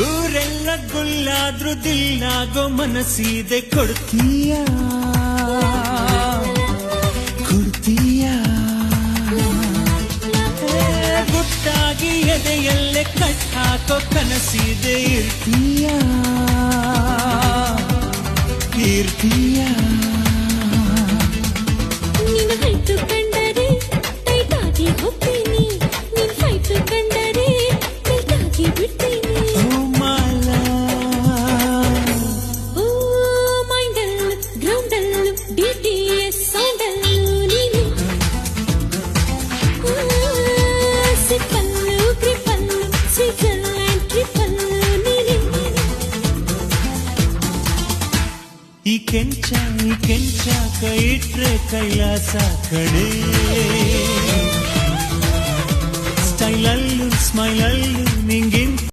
ಊರೆಲ್ಲ ಗುಲ್ಲಾದ್ರೂ ದಿಲ್ಲಾಗೋ ಮನಸ್ಸಿದೆ ಕೊಡ್ತೀಯ ಗುಟ್ಟಾಗಿ ಎದೆಯಲ್ಲೇ ಕಟ್ ಹಾಕೋ ಕನಸಿದೆ ಇರ್ತೀಯ ನಿನ್ನ ಹೈಟು ಕಂಡರೆ ಟೈಟಾಗಿ ಹೋಗ್ತೀನಿ ನಿನ್ನ ಹೈಟು ಕಂಡರೆ ಟೈಟಾಗಿ ಬಿಡ್ತೀನಿ ಓ ಮೈಂಡಲ್ ಗ್ರೌಂಡಲ್ BTS ಸೌಂಡಲ್ ನೀನು ಸಿಪ್ಪಲ್ಲು ಗ್ರಿಪ್ಪಲ್ಲು ಸ್ವಿಟ್ಜರ್ಲ್ಯಾಂಡ್ ಟ್ರಿಪ್ಪಲ್ಲು ನೀನು ಈ ಕೆಂಚ ಕೈ ಇಟ್ರೆ ಕೈಲಾಸ ಕಡೆ ಸ್ಟೈಲಲ್ಲೂ ಸ್ಮೈಲಲ್ಲೂ ನಿಂಗೆ